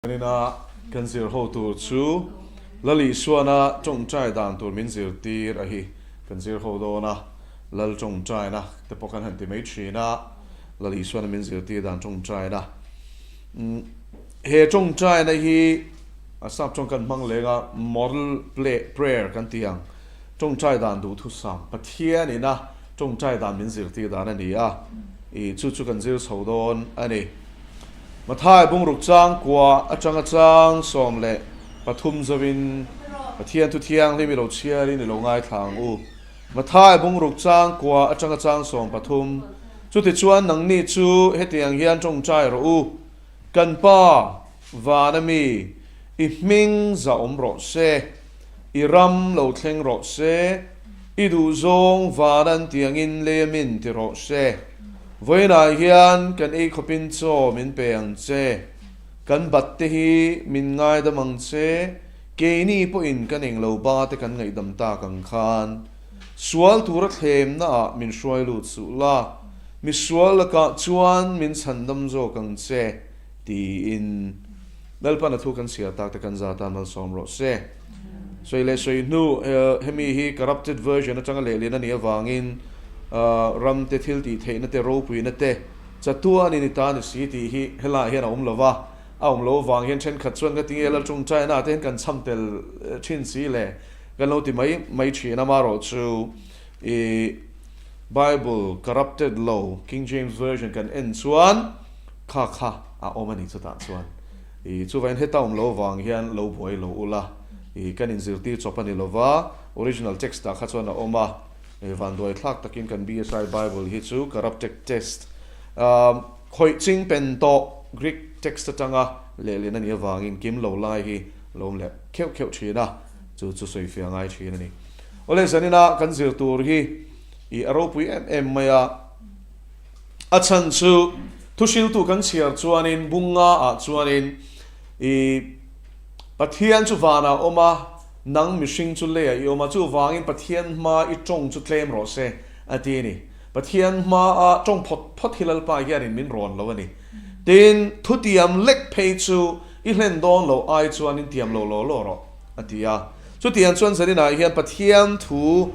Nina kan zir ho tur chu lali suana chong chai dan tur min zir tir a hi kan zir ho do na lal chong chai na te pokan han ti mai thina lali suana min zir tir dan chong chai na he chong chai na hi asap chong kan mang lega model prayer kan tiang chong chai dan du thu sam pathian ina chong chai dan min zir tir dan ani a I chu kan zir so don ani mà thay bung rục trang qua achang som le pathum zawin pathian thu thiang le mi lo chia ri ni lo ngai thang u mà thay bung rục trang qua achang som pathum chu ti chuan nang ni chu hetiang hian tong chai ro u kan pa wa na mi I ming za ro se I ram lo thleng ro se I du zong wa dan tiang in le min ti ro se với nãy hiền kan ei khopin cho min peng che kan bat te hi min ngai da mang che ke ni po in kan eng lo ba te kan ngai dam ta kang khan sual tur them na min shuai lu chu la mi sual la ka chuan min chandam zo kang che ti in dal pa na thu kan sia ta te kan za ta mal som ro se so ile so nu hemi hi corrupted version atanga le le na ni awangin ram te thil ti the na te ro pui na te chatua ni ta ni si ti hi hela hian lova lo wang hian chen khat chuan ka ti el chung chai na ten kan cham tel chin si le kan lo ti mai thina ma ro chu Bible corrupted law King James version kan en chuan kha a omani chu ta chuan chu vain heta lo wang hian lo boi lo ula kan in zir ti chopani lova original text ta kha chuan a oma van doi thak takin kan BSI Bible hi chu corrupted text khoi ching pen to Greek text tanga le na ni wangin kim lo lai hi lom le kheu thina chu soi fia ngai thina ni ole zanina kan zir tur hi I aropui maya achan chu thusil tu kan chiar chuanin bunga a chuanin pathian chu wana oma nang mishing chu le I oma chu wangin pathian ma I chong chu claim ro se atini pathian ma a chong phot hilal pa hianin min ron lo ani tin thutiam lek phe chu I hlen don lo ai chuan in tiam lo ro atia chu tian chuan zarina hian pathian thu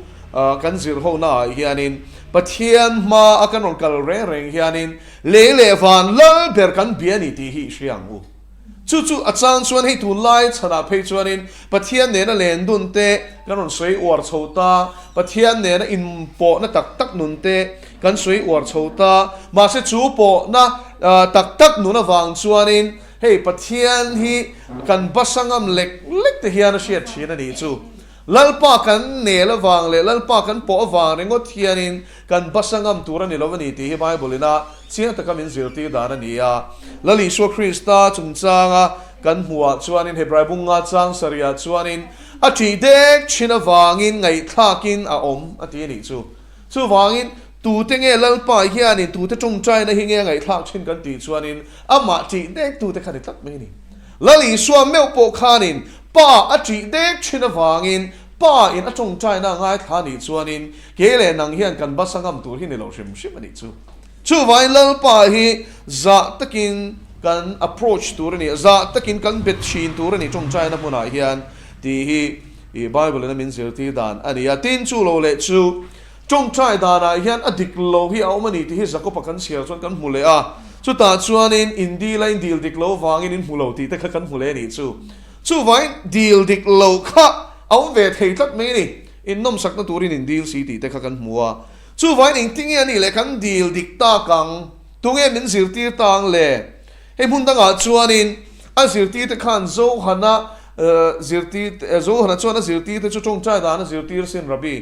kan zir ho na hianin pathian ma akan ron kal reng hianin le van lal ber kan biani ti hi hriang u chu achang chuan hei tu lai chana phei chuanin pathian ne na len dun te kan ron soi war chhota pathian ne na in po na tak nun te kan soi war chhota ma se chu po na tak nun na wang chuanin hei pathian hi kan basangam lek te hian a hriat thina ni chu lalpa kan ne la wang le lalpa kan po wang rengot hianin kan basangam turani lovani ti hi Bible ina chiang ta kamin zirti dana nia lali so Krista chungchanga kan huwa chuanin Hebrai bunga chang saria chuanin a thi dek china wangin ngai thakin a om ati ni chu wangin tu te nge lalpa hianin tu te chungchai na hi nge ngai thak chin kan ti chuanin ama thi dek tu te khani tlak me ni lali so meu po khanin pa a thi dek china wangin pa in a chong chai na ngai thani chuanin kele nang hian kan basangam tur hi ni lo shim ani chu vai lal pa hi za takin kan approach tur ni za takin kan bet shin tur ni chong chai na muna hian ti hi Bible na min zir ti dan ani ya tin chu lo le chu chong chai dan a hian adik lo hi au mani ti hi zakopa kan sia chuan kan mule a chu ta chuanin indi line deal dik lo wangin in mulo ti te kha kan mule ni chu vai deal dik lo kha au ve thei tlat me ni in nom sak na turin in deal si ti te kha kan mua chu vai ning ting ani le kan deal dik ta kang tunge min zir tir tang le hei mun danga chuanin a zir ti te khan zo hana zir ti zo hana chuan zir ti te chu chong chai da na zir tir sin rabi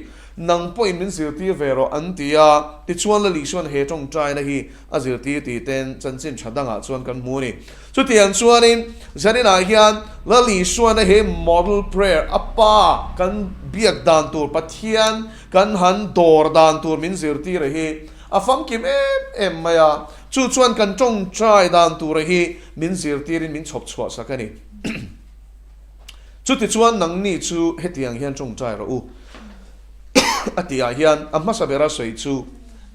nang po in min zir tir vero antia ti chuan la li chuan he chong chai na hi a zir ti ten chan chin thadanga chuan kan mu ni chu tian chuanin zanina hian la li chuan he model prayer apa kan biak dan tur pathian kan han dor dan tur min zir ti re hi afam kim em maya chu chuan kan chong chai dan tur hi min zir tirin min chop chwa sakani chu ti chuan nang ni chu hetiang hian chong chai ro u atia hian amma sabera soi chu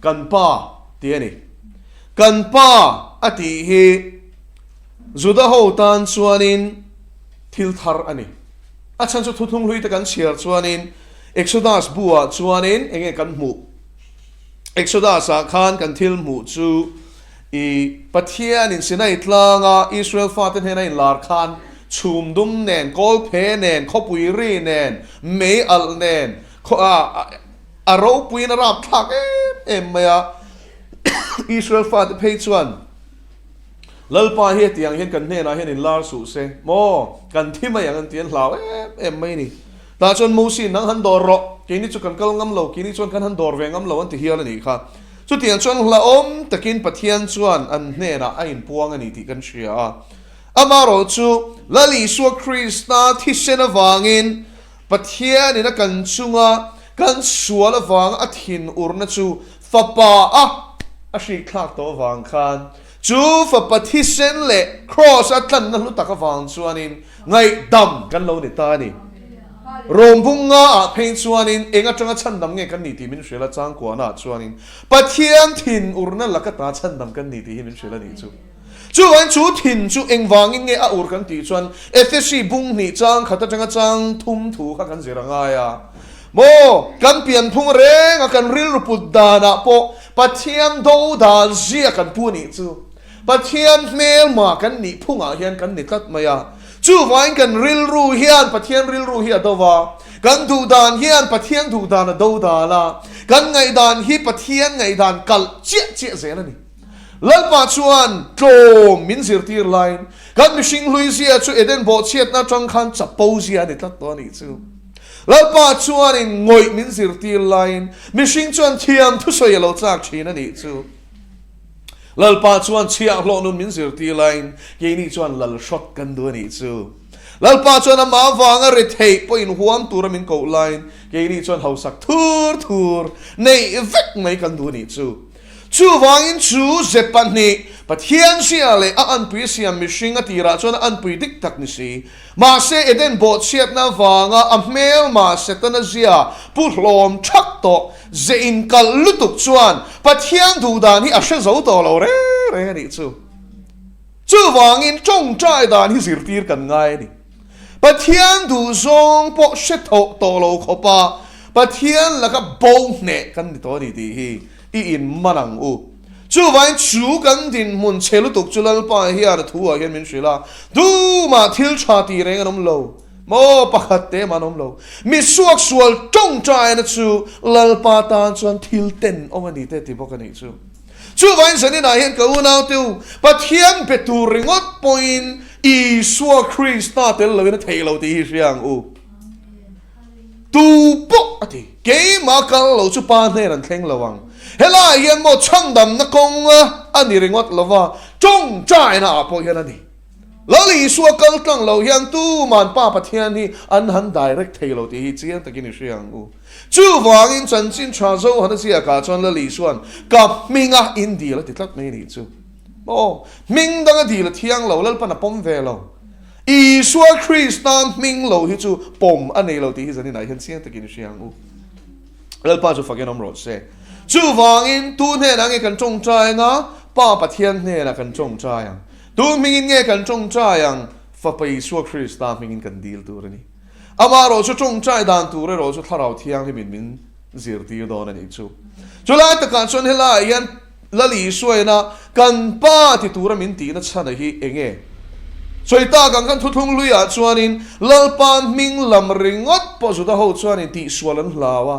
kan pa ti ani kan pa ati hi Judah ho tan chuanin thil thar ani achan chu thuthung hlui te kan share chuanin Exodus bua chuanin enge kan mu Exodus a khan kan thil mu chu I pathian in Sinai tlanga Israel faten hena in lar khan chum dum nen kol phe nen khopui ri nen me al nen a ro pui na rap thak em maya Israel faten phe chuan lalpa he tiang hen kan hena hen in lar su se mo kan thima yang an tian hlaw em mai ni ta chon musi nang han dor ro kini chu kan kal ngam lo kini chon kan han dor ve ngam lo an ti hial ani kha chu tiang chon hla om takin pathian chuan an hena a in puang ani ti kan shia amaro chu lali su krista thisen awangin pathian ina kan chunga kan sual awang a thin urna chu fapa a hri khlak to wang khan chu fapa thisen le cross atlan na lu takawang chuanin ngai dam kan lo ni ta ni rombunga a phein chuanin enga tanga chandam nge kan ni ti min shela chang ko na chuanin pathian thin urna lakata chandam kan ni ti min shela ni chu chu wan chu thin chu engwangin nge a ur kan ti chuan fsc bung ni chang khata tanga chang thum thu kha kan ziranga ya mo kan pian phung reng a kan ril ruput dana po pathian do da zia kan pu ni chu pathian mel ma kan ni phunga hian kan ni tat maya chu vain kan ril ru hian pathian ril ru hi adowa kan du dan hian pathian du dan do da la kan ngai dan hi pathian ngai dan kal che che zela ni lalpa chuan tro min zir tir line kan mishing luizia chu eden bo chet na tang khan chapo zia ni tat to ni chu lalpa chuan in ngoi min zir tir line mishing chuan thiam thu so yelo chak thina ni chu lalpa chuan chiang lo nun min zir ti line ke ni chuan lal shot kan du ni chu lalpa chuan a ma wanga re thei po in huam tur min ko line ke ni chuan hausak thur nei vek mai kan du ni chu chu wangin chu zepan ni pathian sia le a an pui sia mishing atira chuan an pui dik tak ni si ma se eden bot siat na wanga a mel ma setana zia pu hlom thak to zein kal lutuk chuan pathian du dan hi a hre zo to lo re ni chu wangin chong trai dan hi zir tir kan ngai ni pathian du zong po hre tho to lo khopa pathian laka bo ne kan ni to ni ti hi I in manang u chu vain chu kan din mun chelu tuk chulal pa hi ar thu a hian min shrila du ma thil tha ti reng anom lo mo pakhat te manom lo mi suak sual tong trai na chu lal pa tan chuan thil ten omani te ti bokani chu vain sani na hian ka unau tu pathian petu ringot point I suak krista tel lo na thailo ti hi riang u tu po ati ke ma kal lo chu pa ne ran thleng lawang hela hian mo changdam na kong ani ringot lova chong chai na po hian ani lali suak kal tlang lo hian tu man pa pathian hi an han direct thailo ti hi chiang takin riang u chu wangin chan chin tha zo han sia ka chon lali suan ka minga indi la ti tlat mai ni chu o ming dang di la thiang lo lal pa na pom ve lo I suak kristan ming lo hi chu pom ani lo ti hi zani na hian chiang takin riang u lal pa chu fakin om ro se chu wangin tu ne na nge kan chong trai nga pa pathian ne na kan chong trai ang tu mingin nge kan chong trai ang fa pa Isu Krista mingin kan deal tu rani ama ro chu chong trai dan tu re ro chu tharau thiang hi min zir ti do na ni chu la ta kan chon hela yan lali suaina kan pa ti tu ra min ti na chana hi enge soi ta kan thu thung luya chuanin lalpan ming lam ringot po zu da ho chuanin ti sualan hlawa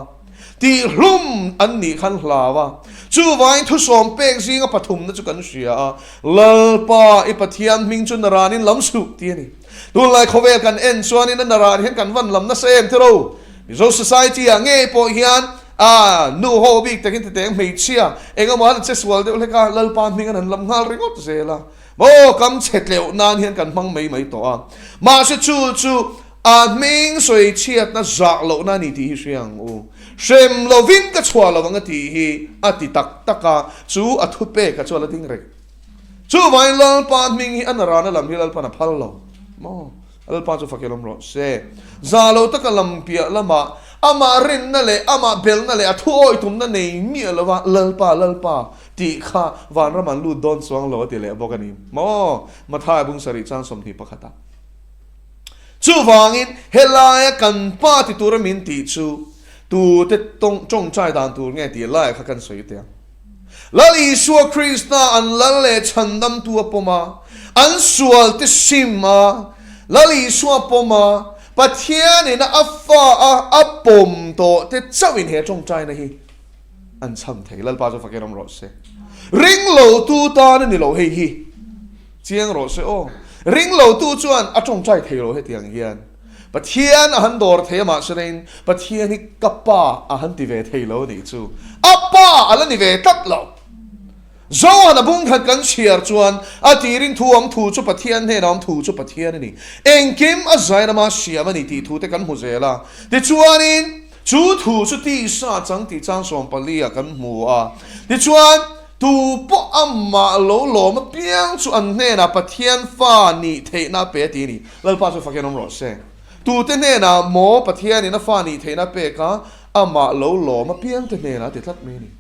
ti hlum an ni khan hlawa chu vain thu som pek zinga pathum na chu kan sia lalpa I pathian ming chu naranin lam su ti ni tu lai khovel kan en chuanin na naran hen kan van lam na sem thero zo society a nge po hian nu ho bik takin te teng mei chia enga ma che swal de le ka lalpa ming an lam ngal ringot zela mo kam chet leu nan hian kan mang mei to a ma se chu a ming soi chiat na za lo na ni ti hiang u shem lovin ka chwa lo wanga ti hi ati tak taka chu athu pe ka chwa ding rek chu vai lal pa ming hi anara na lam hilal pa na phal lo mo al pa chu fakelom ro se za lo taka lam pia lama ama rin na le ama bel na le athu oi tum na nei mi lawa lalpa ti kha van raman lu don swang lo ti le bokani mo mathai bung sari chang som thi pakhata chu wangin helaya kan pa ti tur min ti chu tu te tong chong chai dan tur nge ti lai kha kan soi te lali suwa krishna an lalle chandam tu apoma an sual te sima lali suwa poma pathian in afa apom to te chawin he chong chai na hi an cham thei lal pa jo fakeram ro se ring lo tu ta ni lo hei hi chiang ro se o ring lo tu chuan a chong chai thei lo he tiang hian pathian a han dor thei ma serein pathian hi kapa a han ti ve thei lo ni chu apa ala ni ve tap lo zo ana bung khat kan chiar chuan a tirin thuam thu chu pathian he nam thu chu pathian ni engkim a zaina ma siam ani ti thu te kan mu zela ti chuanin chu thu chu ti sa chang ti chang som palia kan mu a ti chuan tu po amma lo lo ma piang chu an ne na pathian fa ni the na pe ti ni lal pa chu fa kenom ro se tu te ne na mo pathian ni na fa ni the na pe ka amma lo ma piang te ne na te tlat me ni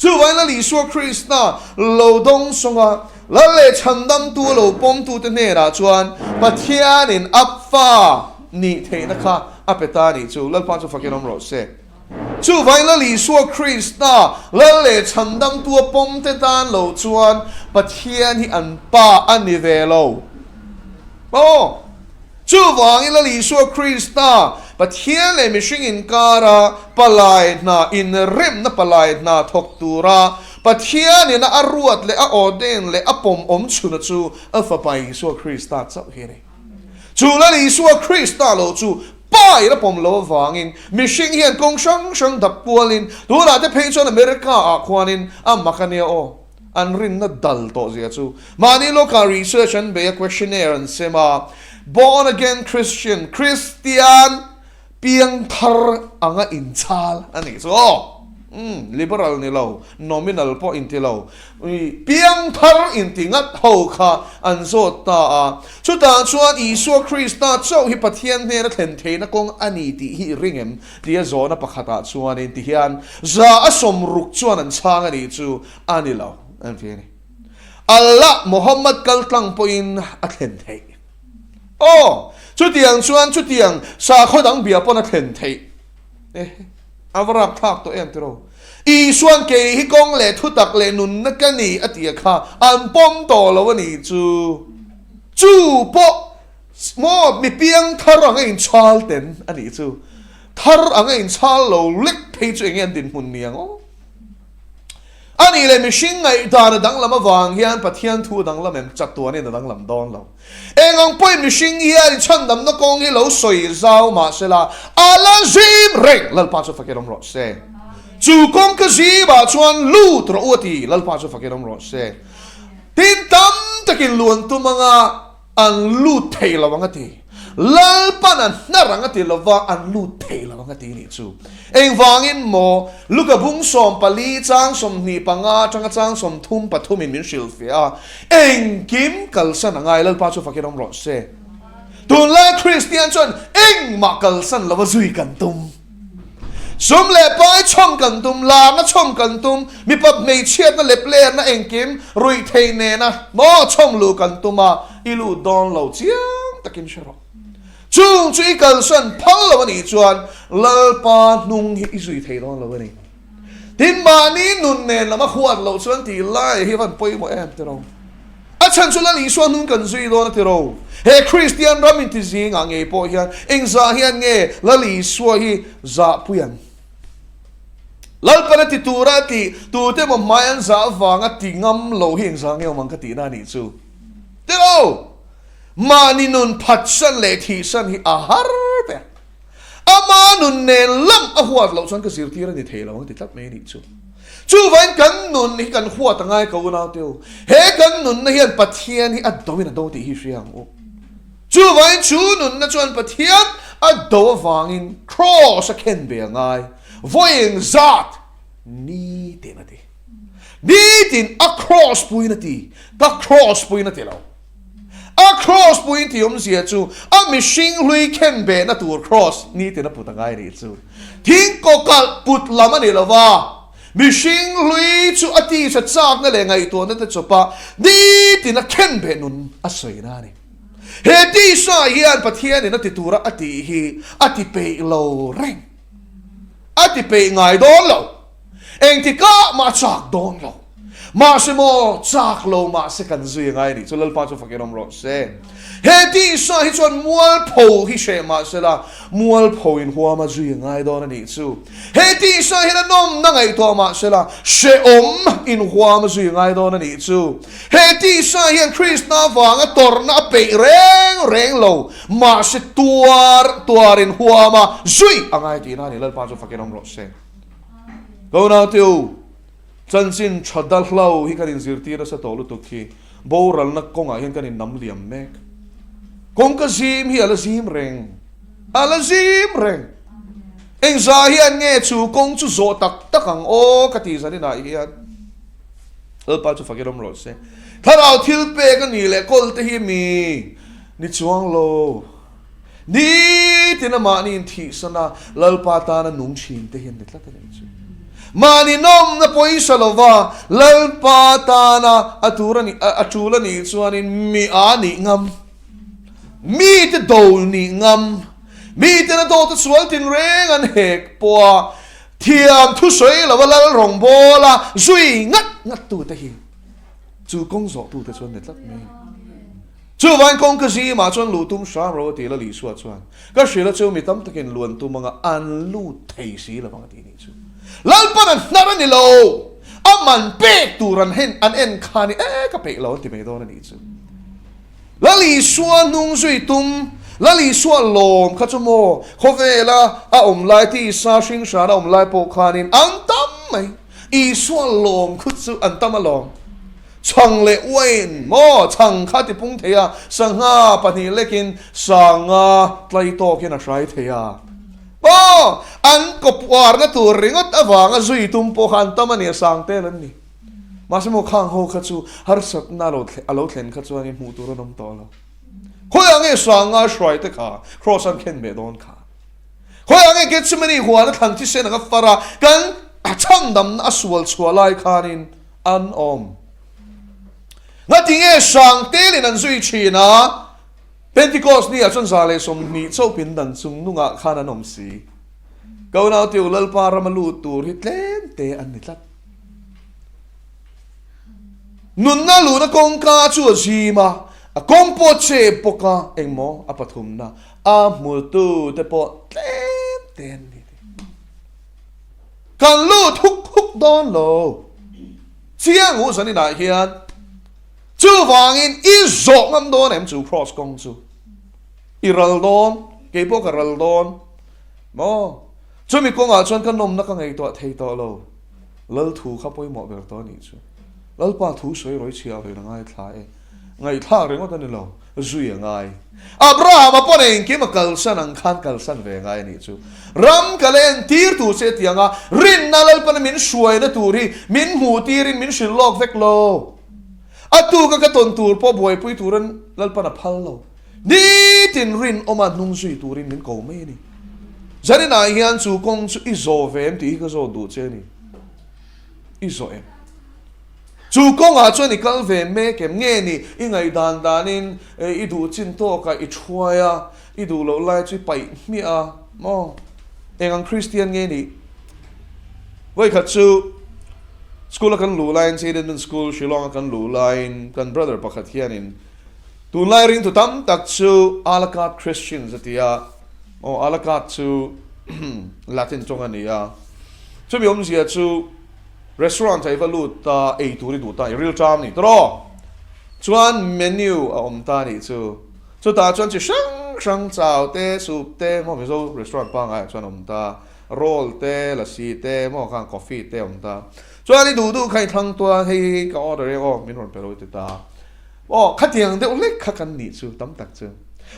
chu vai la li so krishna lo dong songa la le chandam tu lo pom tu te ne ra chuan pathian in apfa ni the na kha apeta ni chu lal pa chu fa kenom ro se chu vai la li so krishna la le chandam tu pom te tan lo chuan pathian hi an pa ani ve lo o chu wang la li so krishna pathian le mishing in kara palai na in rem na palai na thok tura pathian in a ruat le a oden le a pom om chuna chu a fa pai so krishna chau he ne chu la li so krishna lo chu pai la pom lo wangin mishing hian kong shang dap pualin tu la te phei chon america a khwanin a makania o an rin na dal to zia chu mani local research and be a questionnaire and sema born again christian piang thar anga inchal ani so liberal ni lo nominal po intilo piang thar intingat ho kha an zo ta a chuta chuan isu krista chau hi pathian ne ra thlen theina kong ani ti hi ringem tia zona pakhata chuan in ti hian za asom ruk chuan an chang ani chu ani lo an fiani Allah Muhammad kaltlang poin a thlen thei oh chu tiang chuan chu tiang sa khodang bia pon a thlen thei avarak thak to em tro i suan ke hi kong le thu tak le nun na kani atia kha an pom to lo ni chu po mo mi piang thar ang in chal ten ani chu thar ang in chal lo lek phei chu ngen din mun niang o ani le mishing ngai da dang lama wang hian pathian thu dang lam em chat tu ni dang lam don lo engong poi mishing hian chan dam na kong hi lo soi zau ma sela ala zim reng lal pa chu fakerom ro se chu kong ka zi ba chuan lu tro oti lal pa chu fakerom ro se tin tam takin luan tu mga an lu thei lawang ati lal panan narang ati lawa an lu thei lawang ati ni chu eng wangin mo luka bung som pali chang som ni panga chang som thum pathum in min shilfia eng kim kalsan angai lal pa chu fakirom ro se tun la christian chon eng ma kalsan lawa zui kan tum som le pai chom kan tum la na chom kan tum mi pap nei chiat na le ple na eng kim rui thei ne na mo chom lu kan tuma ilu don lo chiang takin sharo chung chui kalsan phal lo ni chuan lal pa nung hi zui thei don lo ni tin ma ni nun ne lama khuat lo chuan ti lai hi van poi mo em te ro a chan chu la li suan nun kan zui don te ro he christian ramin ti zing ang e po hian eng za hian nge la li suwa hi za puyan lal pa ti tura ti tu te mo mayan za wanga ti ngam lo hi eng za nge mang ka ti na ni chu te ro mani nun patsan le thi san hi ahar pe ama nun ne lam a huat lo san ka sir tira ni thei lo ti tlat me ni chu van kan nun hi kan huat ngai ko na teu he kan nun na hian pathian hi adomin ado ti hi hriang o van chu nun na chuan pathian ado wangin cross a ken be ngai voing zat ni te na ti ni tin a cross puinati ta cross puinati lo a cross point ti zia chu a mishing hlui khen be na tur cross ni te na putangai ri chu thing ko kal put lama ni lawa mishing hlui chu ati sa chak na le ngai to na ta chopa ni ti na khen be nun a soi na ni he ti sa hian pathian ni na ti tura ati hi ati pe lo reng ati pe ngai don lo eng ti ka ma chak don lo ma se mo chak lo ma se kan zui ngai ni chulal pa chu fakirom ro se he ti sa hi chon mual pho hi she ma se la mual pho in huwa ma zui ngai don ni chu he ti sa hi na nom na ngai to ma se la she in huwa ma zui ngai don ni chu he ti sa hi an Christ na wang a tor na pe reng lo ma se tuar in huwa ma zui angai ti na ni lal pa chu fakirom ro se go na tiu chân xin chadal hlau hi kanin zirti ra sa tolu tukhi boral na konga hian kanin nam liam mek kong ka zim hi ala zim reng eng za hi an nge chu kong chu zo tak ang o kati zani na hian pa chu fakirom ro se tharau thil pe ka ni le kol te hi mi ni chuang lo ni tinama ni thi sana lalpa ta na nung chin te hian ni tla te chu mani nom na poisa lova lalpa ta na atula ni chuanin mi ani ngam mi te dol ni ngam mi te na do ta sual tin reng an hek po thiam thu soi lova lal rong bola zui ngat tu te hi chu kong zo tu te chuan ne tlak me chu van kong ka zi ma chuan lu tum sha ro ti la li suat chuan ka shila chu mi tam takin luan tu manga an lu thei si la bang ti ni chu lalpan an naran ni lo aman pe turan hen an en khani ka pe lo ti me do na ni chu lali suan nung zui tum lali suan lom kha chu mo khovela a lai ti sa sing sha na lai po khanin an tam mai I suan lom khu chu an tam alom chang le wen mo chang kha ti pung thea sanga pani lekin sanga tlai to kena shrai thea an kopwar na tur ringot awang a zui tum po khan tamani sang te lan ni masimo khang ho khachu har sat na lo alo thlen khachu ani mu tur nom to lo khoyang e sanga shrai te kha cross an khen me don kha khoyang e get chimani huwa na thang ti sen ga fara kan acham dam na aswal chwalai khanin an om ngating e sang te lin an zui china Pentecost ni a chon zale som ni chau pin dan chung nunga khana nom si go now tiu lal para malu tur hi tlem te an ni tlat nun na lu na kong ka chu zima a kong po che poka engmo a pathum na a mul tu te po tlem te an ni kan lu huk don lo chiang hu san ni na hian chu wangin I zok ngam don em chu cross kong chu I ral don ke po ka ral don mo chu mi kong a chuan kan nom na ka ngai to thei to lo lal thu kha poi mo ber to ni chu lal pa thu soi roi chia ve na ngai thla e ngai thla reng ot ni lo zui ngai Abraham apon en ke ma kal san ang khan kal san ve ngai ni chu ram kalen tir tu se tianga rin na lal pan min suai na turi min mu tirin min shil lok vek lo atu ka ton tur po boy pui turan lalpan a phal lo ni tin rin oma nung sui turin min ko me ni zani na hian chu kong chu I zo vem ti ka zo du che ni I zo em chu kong a chuan I kal ve me kem nge ni I ngai dan in I du chin to ka I chhuaya I du lo lai chu pai mi a mo engang Christian nge ni wai kha chu school kan lu line Saint school Shillong kan lu line kan brother pakhat hianin tu lai ring tu tam tak chu alakat Christians atia o alakat chu Latin chong ania chu mi om sia chu restaurant ai valu ta e tu ri du ta real time ni tro chuan menu a om ta ni chu ta chuan chi sang chao te soup te mo mi zo restaurant pa ngai chuan om ta roll te lassi te mo khang coffee te om ta chuan I du khai thang tua hei ka order o min ron pero te ta o khatiang de ulek kha kan ni chu tam tak chu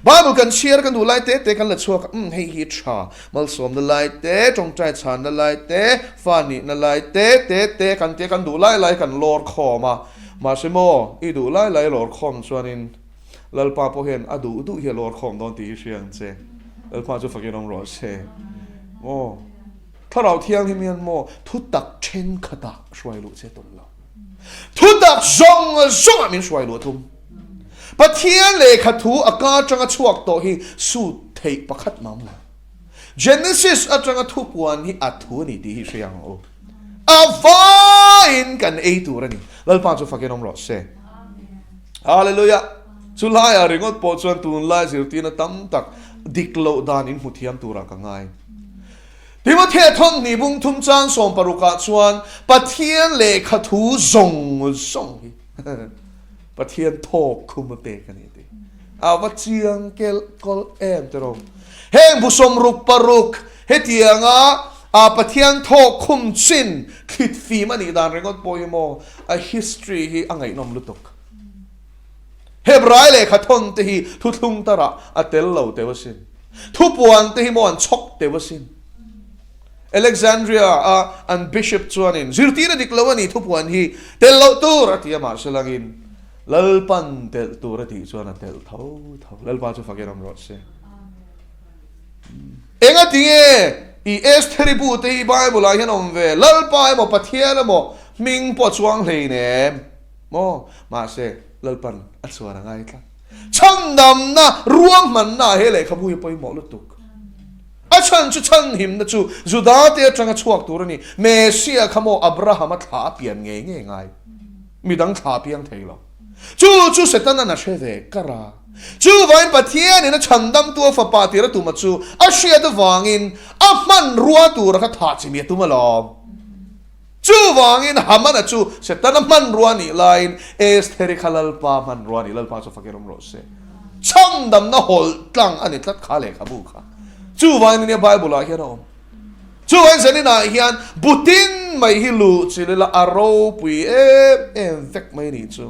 Bible kan share kan du lai te kan la chuak hei hi tha mal som na lai te tong trai chan na lai te fani na lai te kan du lai kan lor khoma ma se mo I du lai lor khom chuan in lalpa po hen adu hi lor khom don ti siang che lalpa chu fakin om ro se mo tharau thiang hi mian mo thu tak chen khata shwai lu che tum lo thu tak zong min shwai lu tum pathian le khathu aka changa chuak to hi su thei pakhat mam la Genesis atanga thu puan hi athu ni ti hi siang o avain kan ei tu rani lalpa chu fakin om ro se hallelujah chulai a ringot po chuan tun lai zirtina tam tak diklo dan in huthiam tura ka ngai Timothy thong ni bung thum chang som paruka chuan pathian le khathu zong hi pathian thok khum te kan ni awa chiang kel kol em tero heng bu som ruk paruk hetianga a pathian thok khum chin khit fi mani dan ringot po mo a history hi angai nom lutok Hebrai le khathon te hi thu thlung tara atel lo te wasin thu puan te hi mon chok te wasin Alexandria an bishop chuanin zirtira diklawani thu puan hi tel lo tur atia ma selangin lalpan tel tur ati chuan tel thau lalpa chu fakiram ro se enga tinge I esteri bu te hi bible a hian om ve lalpa mo pathian mo ming po chuang hlei ne mo ma se lalpan atsuara ngai tla chandam na ruang man na hele khabui poi mo lutuk achan chu chan him na chu juda te atanga chuak turani mesia khamo abraham tha pian ngai midang tha piang theilo chu setana na sheve kara chu vain pathian ina chandam tu fa pa tira tu ma chu ashia da wangin aman ruwa tur kha tha chimi tu malom chu wangin hamana chu setana man ruani line esteri khalal pa man ruani lal pa so fakirom ro se chandam na hol tlang ani tlat khale khabu kha chu wangin ni bible a hian chu wangin zani na hian butin mai hilu chilila aro pui em vek mai ni chu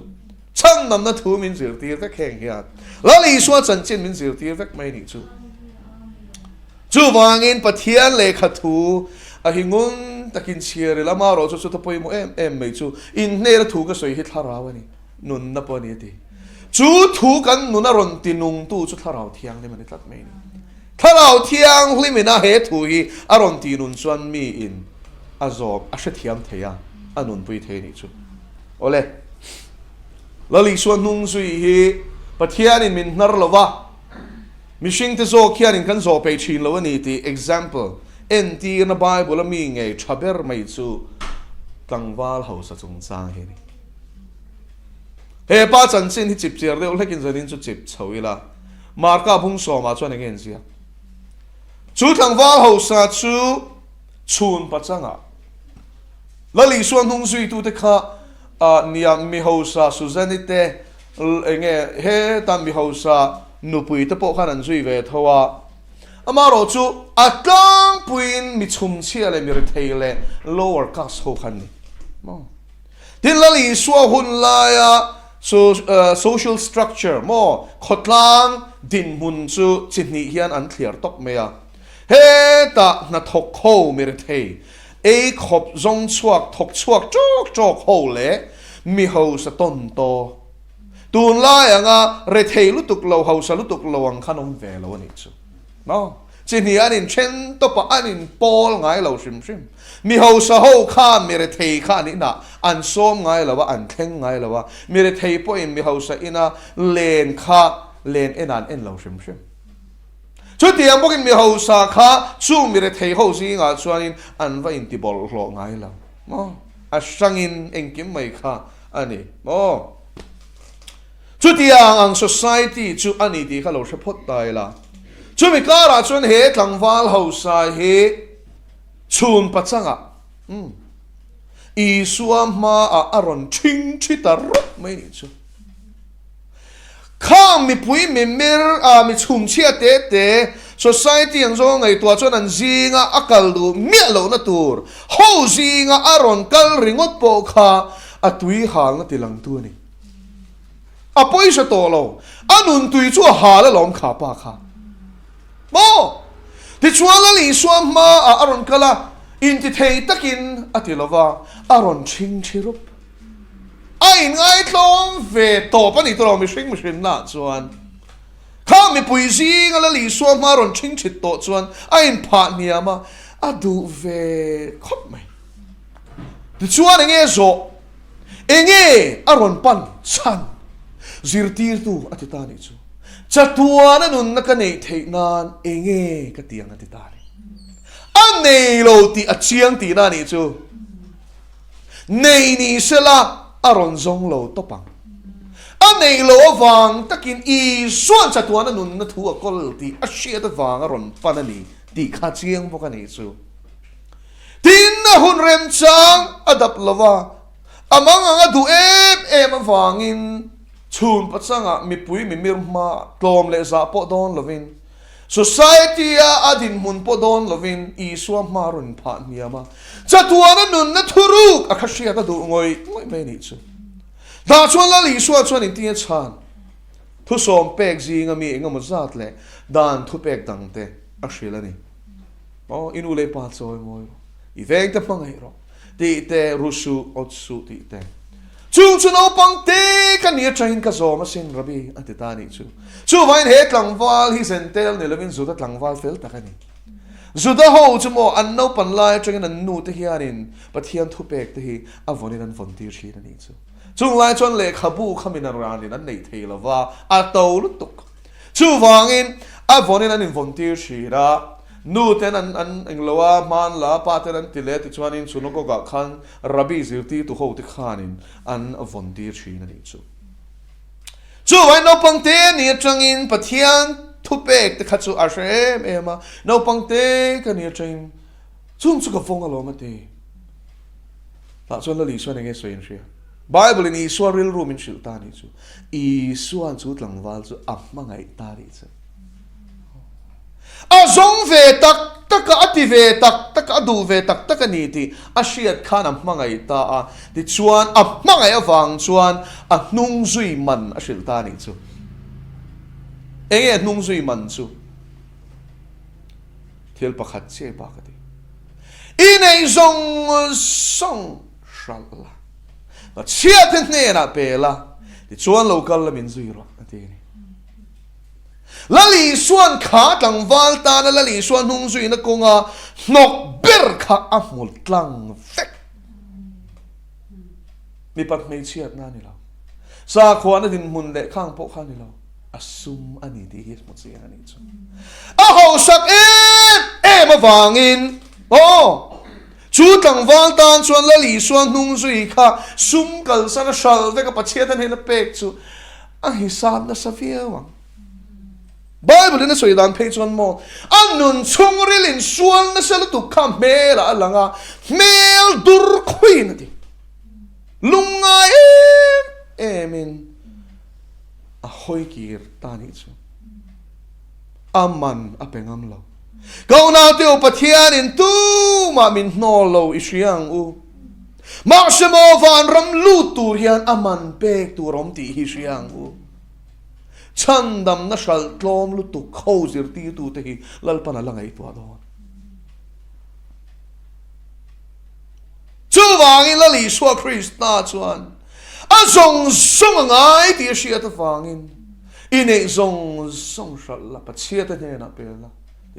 chandam na thu min zir tir ta kheng hian lali suwa chan chin min zir tir vek mai ni chu wangin pathian le khathu a hingun takin chiare lama ro chu to poi mo em mai chu in ne ra thu ka soi hi tharawani nun na po ni ti chu thu kan nuna ron tinung tu chu tharau thiang le mani tlat mai ni tharau thiang hlimina he thu hi aron ti nun chuan mi in azob a she thiam theya anun pui the ni chu ole lali suan nung sui hi pathian in min nar lova mishing te zo khian in kan zo pe chin lo ni ti example NT na Bible mi nge chaber mai chu tlangwal ho sa chung chang he ni he pa chan chin hi chip cher de ol hekin zanin chu chip chawila marka phung so ma chuan ngen sia chu tlangwal ho sa chu chun pa changa lali suan hung sui tu te kha niam mi ho sa suzanite nge he tam mi ho sa nupui te po khan an zui ve thowa amaro chu atlang puin mi chum chia le mi theile lower class ho khan ni mo tin lali suwa hun la ya so social structure mo khotlang din mun chu chini hian an thliar tok me ya he ta na thok ho mi thei e khop zong chuak thok chuak chok ho le mi ho sa ton to tun la ya nga re thei lutuk lo ho sa lutuk lo ang khanom ve lo ni chu no chini anin chen to pa anin pol ngai lo shim mi ho sa ho kha mi re thei kha ni na an som ngai lo wa an theng ngai lo wa mi re thei po in mi ho sa ina len kha len enan en lo shim chu tiang bokin mi ho sa kha chu mi re thei ho si nga chuanin an va in ti bol hlo ngai lo mo a sangin engkim mai kha ani mo chu tiang ang society chu ani ti kha lo shepot tai la chu mi kara chun he tlangwal ho sa he chun pachanga I suam ma aron ching chitar mai ni chu khang mi pui mi mir mi chum chia te society ang zo ngai tua chon an zinga akal du mi lo na tur ho zinga aron kal ringot po kha atui hal na tilang tu ni apoi sa to lo anun tui chu hala lom kha pa kha mo ti chuala li suam ma aron kala in ti thei takin atilova aron ching chirup ai ngay tlom về tổ pa ni tổ mi shing na chuan khá mi pui gì ngala li suam ma ron ching chit to chuan ai pha nia ma adu về khop mai ti chuan enge zo enge aron pan chan zirtir tu atita ni chu chatuana nun na kanei theinan enge ka tiang atita ni anei lo ti achiang ti na ni chu nei ni sela aron zong lo topang anei lo awang takin I suan chatuana nun na thu akol ti ashia ta wang aron panani ti kha chiang boka ni chu tin na hun rem chang adap lova amang anga du em awangin chun pachanga mi pui mi mirma tlom le za po don lovin society a adin mun po don lovin I suam marun pha niama chatuana nun na thuruk akhashia ta du ngoi me ni chu da chuan la li suan chuan in tia chan thu som pek ji nga mi nga mo zat le dan thu pek dang te a hrila ni o inu le pa choi moi I veng te pangai ro ti te rusu otsu ti te chung chu no pang te kan ni train ka zo ma sin rabi atita ni chu vain he tlangwal hi sentel ni lovin zu ta tlangwal fel ta kani zu da ho chu mo an no pan lai train an nu te hianin pathian thu pek te hi avonin an von tir shi ni chu chung lai chuan le khabu khamin an ranin an nei thei lova a to lu tuk chu wangin avonin an volunteer shi ra nu ten an englowa man la paten an tile ti chuanin chuno ga khan rabi zirti tu ho ti khanin an volunteer shi na ni chu wai no pangte ni changin pathian thu pek te khachu a shem ema no pangte ka ni chain chung chu ka phong alo ma te ta chuan la li chuan nge soin shi Bible in Israel room in Shiltani chu Isuan chu tlangwal chu apmangai tari chu azong ve tak tak ati ve tak tak adu ve tak tak ni ti asiat khan apmangai ta a ti chuan apmangai awang chuan a hnung zui man a Shiltani chu enge hnung zui man chu thil pakhat che pa ka ti inei zong song shala but chia ten ne na pela ti chuan local la min zui ro ati ni lali suan kha tlang wal ta na lali suan hung zui na konga nok ber kha amul tlang fek mi pat mei chiat na ni lo sa khwan din mun le khang po khan ni lo asum ani ti hi mo chi ani chu a ho sak em awangin chú tlang wal tan chuan la li suan hnung zui kha sum kal sana shal ve ka pachhe tan hena pek chu a hisab na savia wang Bible na soi dan page one mo anun chung rilin sual na sala tu kam mela alanga mel dur queen ti lunga emin a hoikir tani chu aman apengam lo kau na teo pathian in tu ma min no lo isyang u ma shemo van ram lu tu hian aman pek tu rom ti hi syang u chandam na shal tlom lu tu khozir ti tu te hi lalpana langai tu adon chu wangin la li swa krista chuan a zong song ngai ti sia ta wangin ine zong song shal la pachia ta ne na pela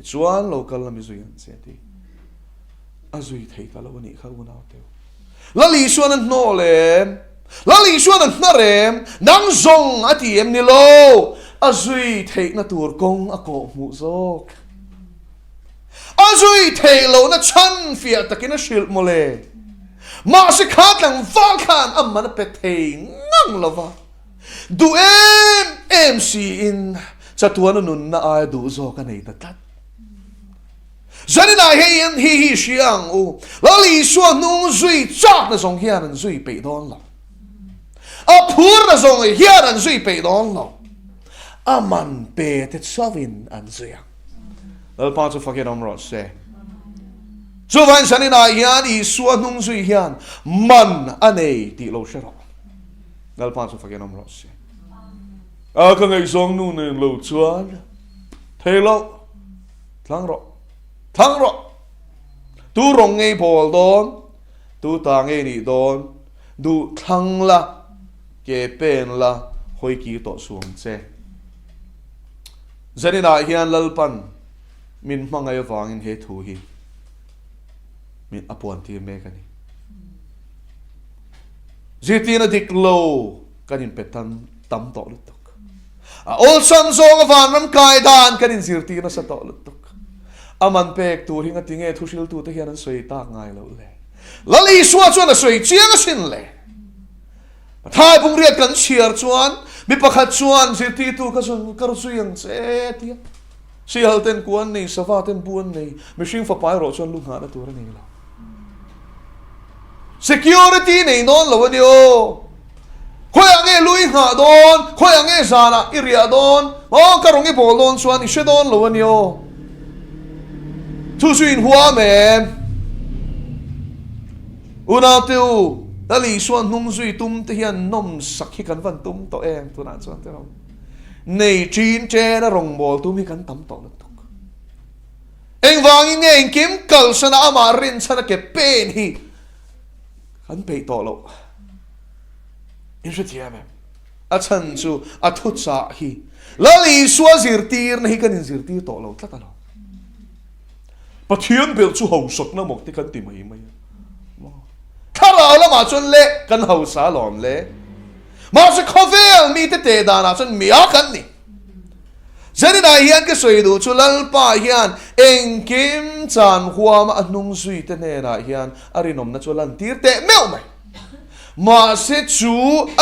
chuan local la mi zui an che ti a zui thei ka lo ni kha una te la li suan an no le la li suan an na rem nang zong ati em ni lo a zui thei na tur kong a ko mu zok a zui thei lo na chan fia takin a shil mo le ma se khat lang va khan am man pe thei ngang lova du em si in chatuan nun na a du zo ka nei ta tat zanina heyan hi shiang u lali suan nung zui chak na zong hian an zui pe don lo a phur na zong hian an zui pe don lo a man pe te savin an zui al pa chu fakir om ro se chu van zanina hian I suan nung zui hian man anei ti lo shero al pa chu fakir om ro se a ka ngai zong nu ne lo chuan thelo thang ro thang ro tu rong ngei pol don tu ta ngei ni don du thang la ke pen la hoi ki to suang che zanina hian lalpan min mangai wangin he thu hi min apon ti me kani zitina diklo kanin petan tam to lutok ol sam zong van ram kai dan kanin zirtina sa to lutok aman pek tur hinga tinge thusil tu te hian an soi tak ngai lo le lali suwa chuan a soi chiang a sin le thai bung riat kan chiar chuan mi pakhat chuan zirti tu ka sun kar suyang che tia si halten kuan nei savaten buan nei mishing fa pai ro chuan lu nga na tur nei lo security nei non lo ni o khoi ange lui nga don khoi ange zana iria don o karong i bol don chuan i she don lo ni o thu suin hua mem una tiu dali suan nung zui tum te hian nom sakhi kan van tum to em tu na chuan te ro nei chin che na rong bol tu mi kan tam to tuk eng wangin nge eng kim kal sana ama rin sana ke pen hi kan pe to lo in she tia mem a chan chu a thu cha hi lali suwa zirtir na hi kan zirtir to lo tla ta lo pathian bel chu ho sok na mok te kan ti mai mai khara la ma chun le kan ho sa lom le ma se khovel mi te da na chun mi a kan ni zanina hian ke soi du chu lal pa hian eng kim chan huam anung sui te ne na hian arinom na chu lan tir te meu mai ma se chu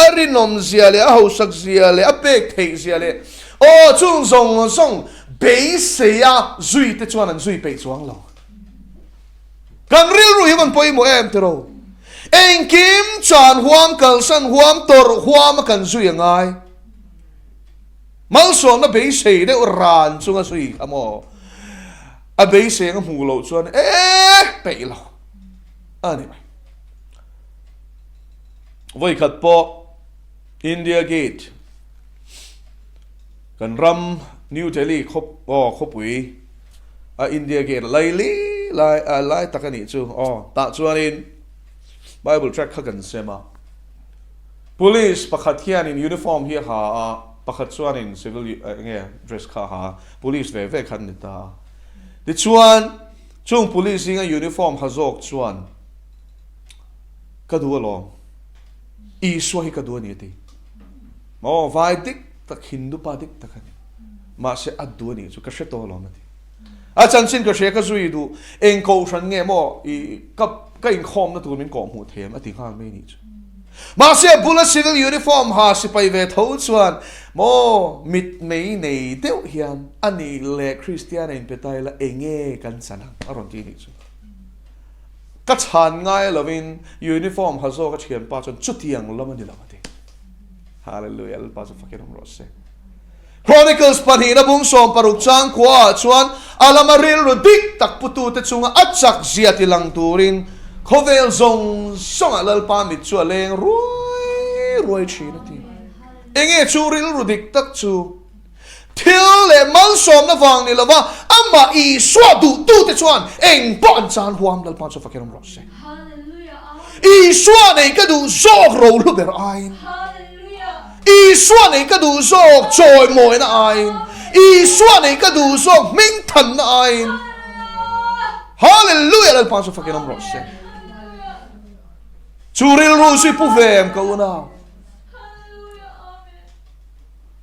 arinom zia le a ho sak zia le a pek thei zia le o chung zong zong bei se ya zui te chuan an zui pe chuang lo kan ril ru hi kan poi mo em te ro eng kim chan huam kal san huam tor huam kan zui ngai mal som na bei se de ran chunga sui amo a bei se nga mu lo chuan pe lo ani mai voi khat po India Gate kan ram New Delhi khopui a India Gate lai takani chu ta chuanin Bible track khakan sema police pakhat hian in uniform hi ha pakhat chuan in civil nge dress kha ha police ve khan ni ta ti chuan chung police in a uniform hazok chuan kadua lo I swa hi kadua ni ti mo vai dik tak hindu pa dik takani ma se adu ni chu ka she to lo na ti a chan sin ka she ka zui du eng ko shan nge mo I kap ka in khom na tur min ko mu them ati hang me ni chu ma se bula civil uniform ha si pai ve tho chuan mo mit mei nei deu hian ani le Christian in petai la enge kan sanang aron ti ni chu ka chan ngai lovin uniform ha zo ka chiam pa chon chutiang lama ni lama ti hallelujah al pa zo fakirom ro se Chronicles panhina bung som paruk chang kwa chuan alamaril ro dik tak putu te chunga achak zia ti lang turin khovel zong song alal pa mit chu leng roi china ti enge churil ro dik tak chu thil le mal som na wang ni lawa amma I swa du tu te chuan eng pon chan huam dal pa chu fakirom ro se hallelujah I swa nei ka du zok ro lu ber ain I swa nei ka du zok choi moi na ain I swa nei ka du zok ming than na ain hallelujah dal pa chu fakirom ro se churil ru si pu vem ka una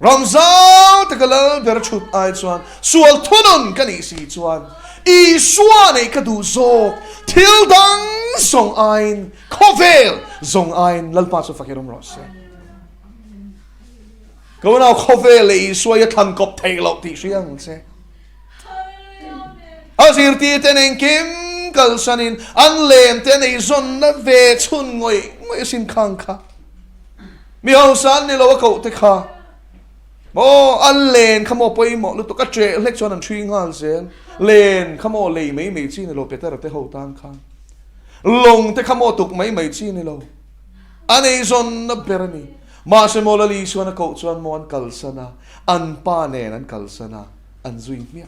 Ramzal tagalal ber chut ai chuan sual thunun kan I si chuan I swa nei ka du zok thil dang song ain khovel zong ain lalpa chu fakirom ro se ko na khovel I swa ya than kop thei lo ti siang se azir ti tenen kim kal sanin an lem ten ei zon na ve chun ngoi sin khang kha mi ho san ni lo ko te kha mo an len khamo poi mo lu to ka tre lek chon an thui ngal zen len khamo le mei chi ni lo peter te ho tang kha long te khamo tuk mei chi ni lo an ei zon na berani ma se mo la li suan ko chuan mo an kal sana an pa ne an kal sana an zui mi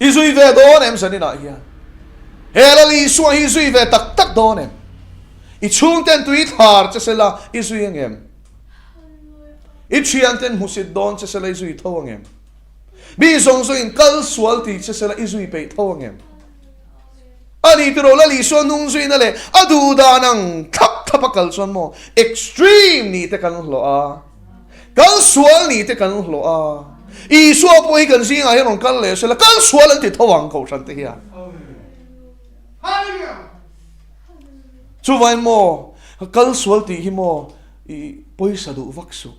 I zui ve don em sani na hian helali suan hi zui ve tak tak don em i chung ten tui thar che sela i zui angem i chian ten husit don che sela i zui tho angem bi zong zo in kal sual ti che sela i zui pe tho angem ani tro la li so nung zui na le adu da nang thap thap kal son mo extreme ni te kan lo a kal sual ni te kan lo a i so po hi kan sing a hiron kal le sela kal sual an ti thawang ko san te hi chu vai mo kal sual ti hi mo i poisa du vaksu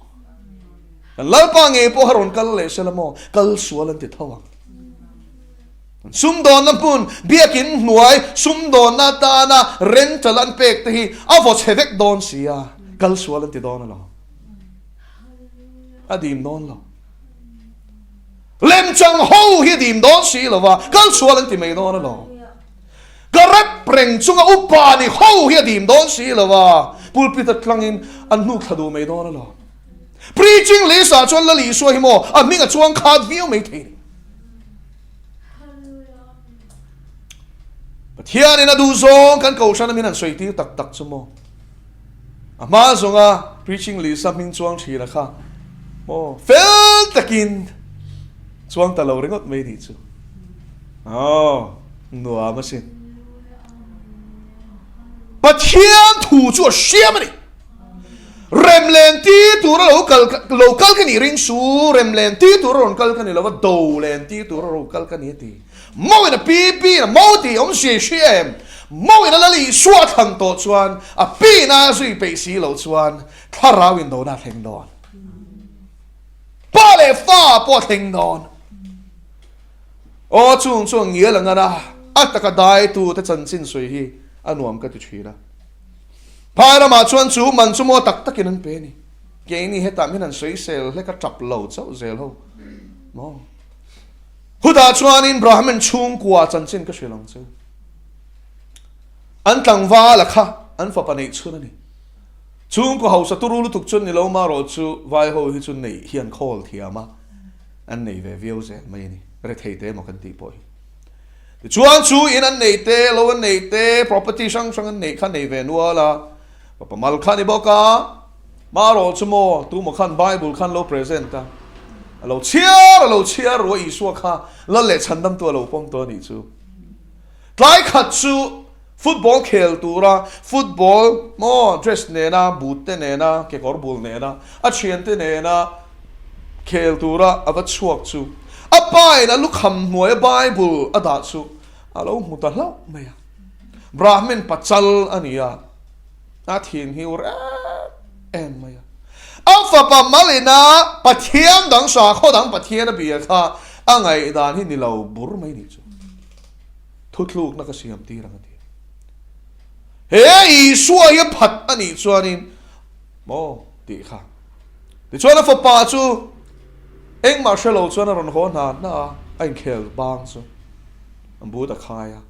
lalpa nge po haron kal le sela mo kal sual an ti thawang sum don na pun biakin hnuai sum don na ta na rental an pek te hi avo chevek don sia kal sual an ti don lo adim don lo lem chang ho hi dim don si lo wa kal sual an ti me don lo garap preng chunga upa ni ho hi dim don si lo wa pulpit atlangin an nu thadu me don lo preaching le sa chon la li so hi mo a minga chuang khat view me the Pathian in adu zong kan ko shan min an soi ti tak tak chumo ama zonga preaching li saming chuang thi la kha mo fel takin chuang ta lo ringot me ni chu nuwa ma sin Pathian thu chu siam ni remlen ti tu local kan ni ring su remlen ti tu ron kal kan ni lo do len ti tu ro kal kan ni ti mo in a pp na mo ti om she em mo in a lali swa thang to chuan a pi na zui pe si lo chuan thara window na theng don pa le fa po theng don o chung ngia la ngana ataka dai tu ta chan chin sui hi anuam ka tu thira phara ma chuan chu man chu mo tak takin an pe ni ke ni heta min an soi sel le ka trap lo chau zel ho mo huda chuan in brahman chung kwa chan chin ka shilong chu an tangwa la kha an fa panei chuna ni chung ko hausa turulu tuk chun ni lo ma ro chu vai ho hi chun nei hian khol thiama an nei ve view zen mai ni re thei te mo kan ti poi chuan chu in an nei te lo an nei te property sang an nei khan nei ve nuala pa mal khan ni boka ma ro chu mo tu mo khan bible khan lo present ta lo chia ro i suwa kha la le chandam tu lo pom to ni chu tlai khat chu football khel tura football mo dress ne na boot te ne na ke kor bul ne na a chien te ne na khel tura ava chuak chu apai na lukham hnuai bible ada chu alo muta hlau maya brahmin pachal ania a thin hi ur em maya alpha pa malina pathian dang sa kho dang pathian bi kha angai dan hi ni lo bur mai ni chu thutluk na ka siam ti rang ti he I suwa hi phat ani chuanin mo ti kha ti chuan fa pa chu eng marshalo chuan ron ho na ein khel bang chu ambu ta khaya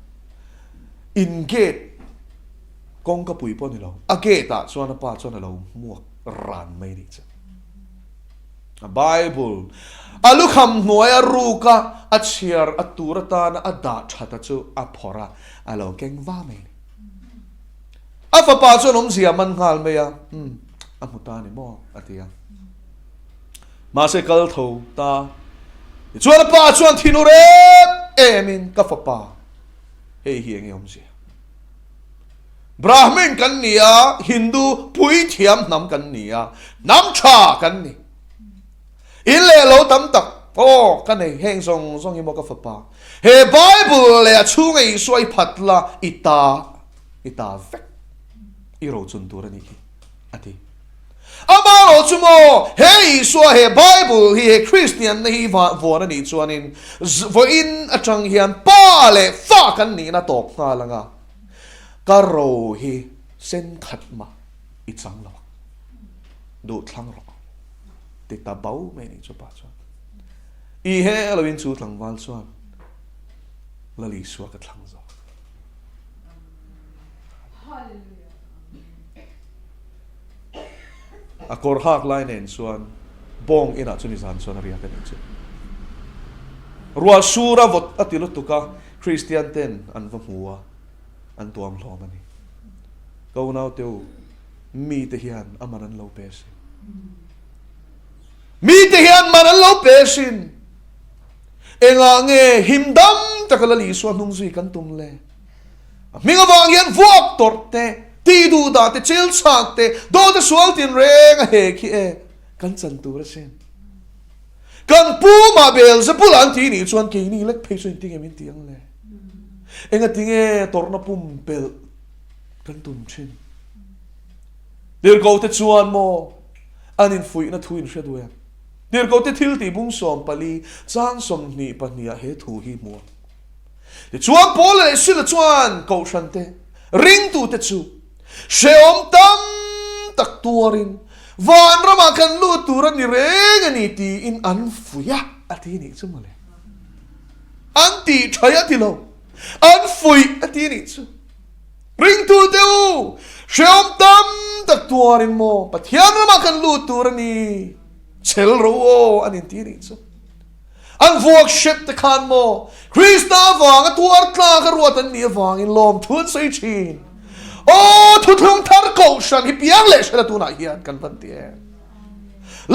in gate kong ka pui po ni lo a gate ta chuan pa chuan lo muak ran mai ni chu a bible alukham hnuai ruka a chiar aturata na ada thata chu a phora alo keng wa mai afa pa chuan om zia man ngal me ya amuta ni mo atia ma se kal tho ta chuan pa chuan thinu re emin ka fa pa hei hiang om zia Brahmin kan niya Hindu pui thiam nam kan niya nam cha kan ni in le lo tam tak kan nei heng song hi mo ka fa pa he bible le chu ngai soi phatla ita vek I ro chun tur ani ati ama ro chu mo he so he bible he Christian hi vo na ni chuanin vo in atang hian pa le fa kan ni na tok nga langa karo hi sen khat ma I chang lo do thlang ro ti ta bau me ni chu pa chuan I he alawin chu thlang wal chuan la li suwa ka thlang zo akor hak line en chuan bong ina chuni zan chuan ria ka ni chu ruwa sura vot atilu tuka Christian ten an va muwa an tuam hlom ani câu nào tiêu mi te hian amaran lo pesin mi te hian maran lo pesin enga nge himdam takala li suan hung zui kan tum le minga wang hian vuak torte ti du da te chil sak te do te sual tin reng he ki e kan chan tu ra sen kan pu ma bel za pulan ti ni chuan ke ni lek phei chuan ti nge min tiang le enga tinge torna pum pel kan tum chin dir go te chuan mo anin fui na thuin hredu ya dir go te thil ti bung som pali chang som ni pahnia he thu hi mo ti chuan pol le sil chuan ko shan te ring tu te chu sheom tam tak tuarin van rama kan lu turan ni reng ani ti in an fuya ati ni chu mole anti thaya ti lo an fui ati ni chu ring tu te u sheom tam tak tuarin mo pathian rama kan lu turan ni chel ro an in ti ni chu an vuak ship te khan mo krista wang tuar tla ka ruat an ni wang in lom thun sei chin oh thu thung thar ko shan hi piang le shara tu na hian kan van ti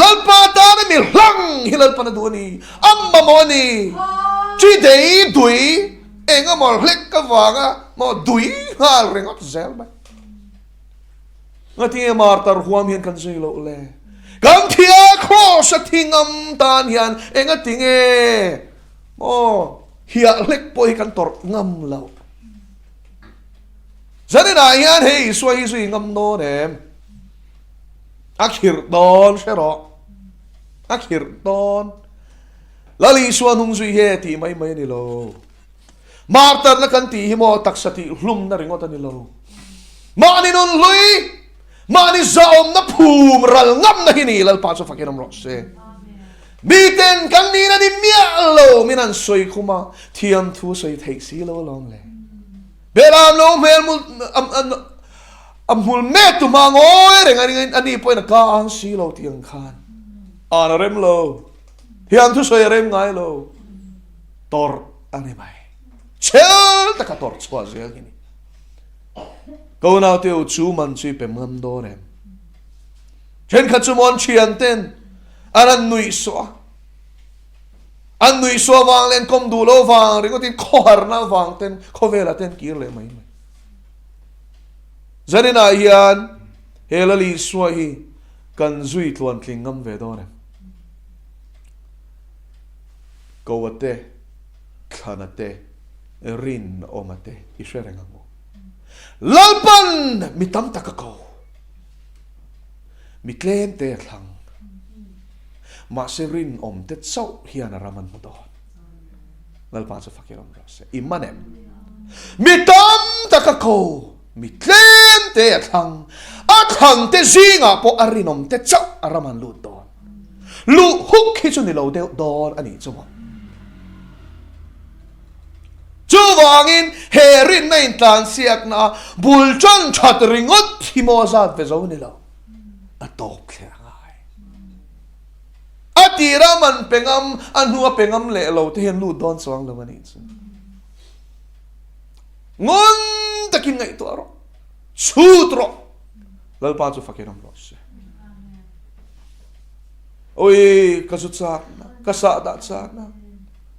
lalpa ta na mi hlang hilal pa na du ni amma mo ni chi dei dui enga mo hlek ka wanga mo dui hal rengot zel ba ngati mar tar huam hian kan sei lo le kan thia kho sa thingam tan hian enga tinge mo hia lek poi kan tor ngam lo zani na hian hei suai ngam no nem akhir don shero akhir don lali suan hung zui he ti mai ni lo martar na kan ti hi mo taksati hlum na ringot ani lo mani non lui mani zaom na phum ral ngam na hini lal pa so fakiram ro se miten kan ni na ni mia lo minan soi kuma thiam thu soi thei si lo long le beram lo mel mul mul me tu mangoi reng ani poi na ka ang si lo tiang khan ana rem lo hiam thu soi rem ngai lo tor ani mai chel ta ka tor chwa zel ni câu nào tiêu chú man chui pe mam do rem chen kha chu mon chian ten an nui so wang len kom du lo wang ringo tin khor na wang ten khovela ten kir le mai zanina hian helali swahi kan zui tlon klingam ve do rem kowate khanate rin omate isherengam lalpan mitam takako mitlen te thlang ma serin om te chau hian raman mudo lalpan so fakiram rase imanem mitam takako mitlen te thlang athang te zinga po arinom te chau araman lu don lu huk hi chu ni lo de don ani chumo chu wangin herin na in tlan siak na bulchan that ringot himozat ve zo ni lo atok khle ngai atira man pengam anua pengam le lo te hen lu don sawang lo mani chu ngon takin ngai to ro chu tro lal pa chu fakiram lo se oi ka su chak na ka sa da chak na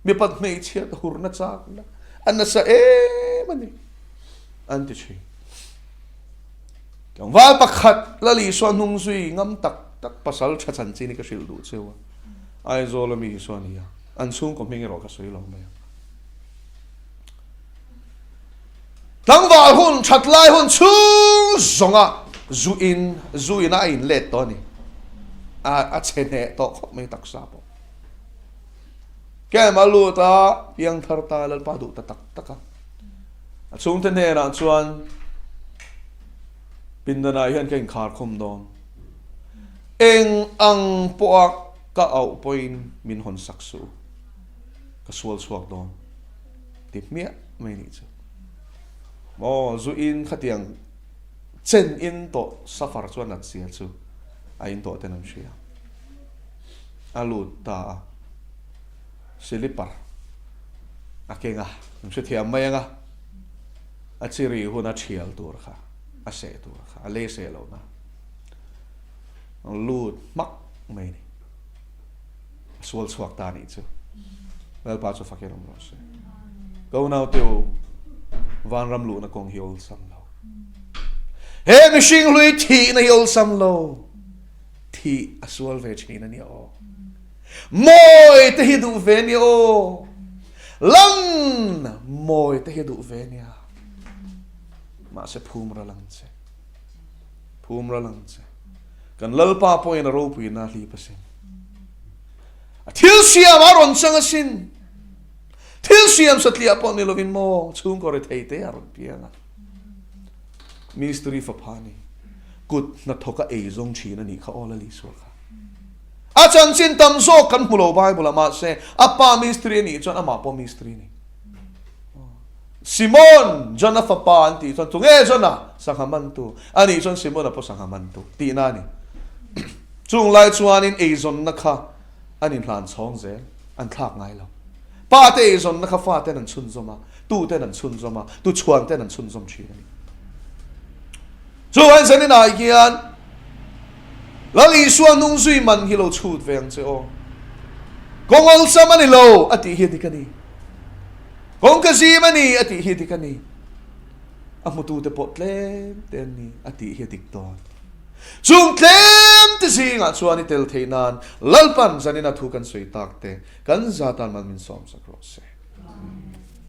mi pat mei chia hur na chak na anna sa mani anti chi kang wal pakhat lali so nung sui ngam tak pasal chachan chi ni ka sil du chewa ai zo la mi so ni ya an chung ko meng ro ka soi lo me tang wal hun chat lai hun chu zonga zu in a in let to ni a chene to kho me tak sa po cái mà lu ta piang thar ta lal pa du ta tak taka chung ten he na chuan pindana hian ken khar khom don eng ang poak ka au point min hon saksu ka sual suak don tip mia mai ni chu mo zu in khatiang chen in to safar chuan at sia chu a in to tenam sia alu ta silipar akenga nse thiam mai nga achiri huna thial tur kha a se tu a le se lo na lut mak mai ni sual suak ta ni chu wel pa chu fakerom ro se go now teu van ram lu na kong hiol sam lo he mishing lui thi na hiol sam lo thi asual ve china ni o moi te hi du ve ni o lang moi te hi du ve ni a ma se phum ra lang che kan lal pa point ro pi na hli pasin thil siam aron sang asin thil siam satli apon ni lovin mo chung ko re thei te aron pianga mystery for pani kut na thoka e zong chi na ni kha ola li so kha a chan chin tam so kan mulo bible ma se apa mystery ni chon ama po mystery ni Simon jona fa pa anti chon tunge jona sanghaman tu ani chon Simon apo sanghaman tu ti na ni chung lai chuan in e zon na kha anin hlan chong ze an thak ngai lo pa te e zon na kha fa te nan chun zoma tu te nan chun zoma tu chuan te nan chun zom chi ni chuan san in ai kian lali suan nung zui man hi lo chut veng che o kongol samani lo ati hi dikani kong kasi mani ati hi dikani amutu te potlem ten ni ati hi dikton chung tlem te singa chuan i tel theinan lalpan zanina thu kan soi tak te kan zatan man min som sa cross se